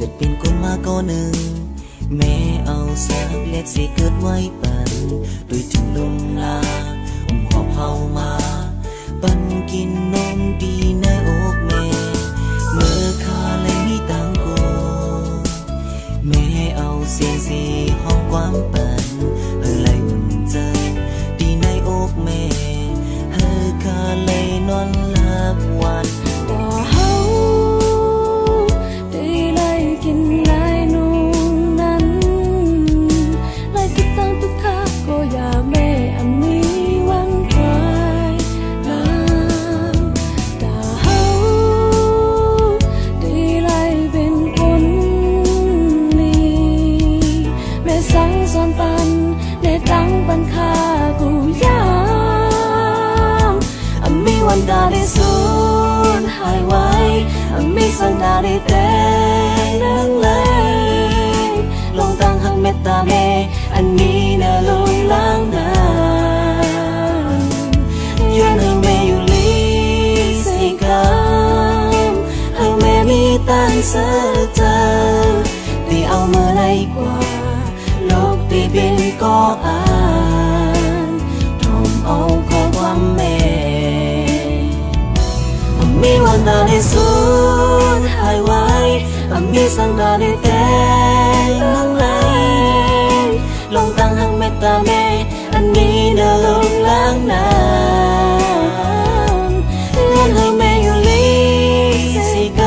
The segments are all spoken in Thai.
กิดเป็นคนมาก็หนึ่งแม่เอาสักเล็กสิเกิดไว้ปันโดยถึงลมลาหอบเฮามาปันกินนมดีในอกแม่เมื่อข้าเลยมีตังโกแม่เอาเสียงสีห้องความปันไหลอุ่นใจดีในอกแม่ข้าเลยนอนหลับวันบ่เฮาได้ไล่กินไล่นูนนั้นไล่คิดตั้งทุกท่าก็อย่าแม่มีวันคลายน้ำแต่เฮาได้ไล่เป็นคนมีแม่สั่งสอนปันในตั้งปันค่ากูยามมีวันดาได้สูญหายไว้มีสังดาได้แต่นั่งเลยลงตั้งหักเมตตาแม่อันนี้น่ะลงล้างน้ำยืนให้แม่อยู่ลีสิกำให้แม่มีตั้งเสือเจอที่เอาเมื่อไรกว่าโลกที่เป็นก็อ่านทมเอาข้อความแม่มีวันดาได้สูญหายไว้มีสังดาได้แต่ลังไหลลงตั้งหักเมตตาแม่อันนี้เดินลงล้างน้ำเงินให้แม่อยู่ลีสิก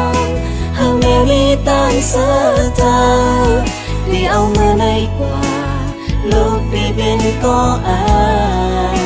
ำให้แม่มีตั้งเสือเจ้าที่เอาเมื่อไหนกว่าโลกที่เป็นก็อาย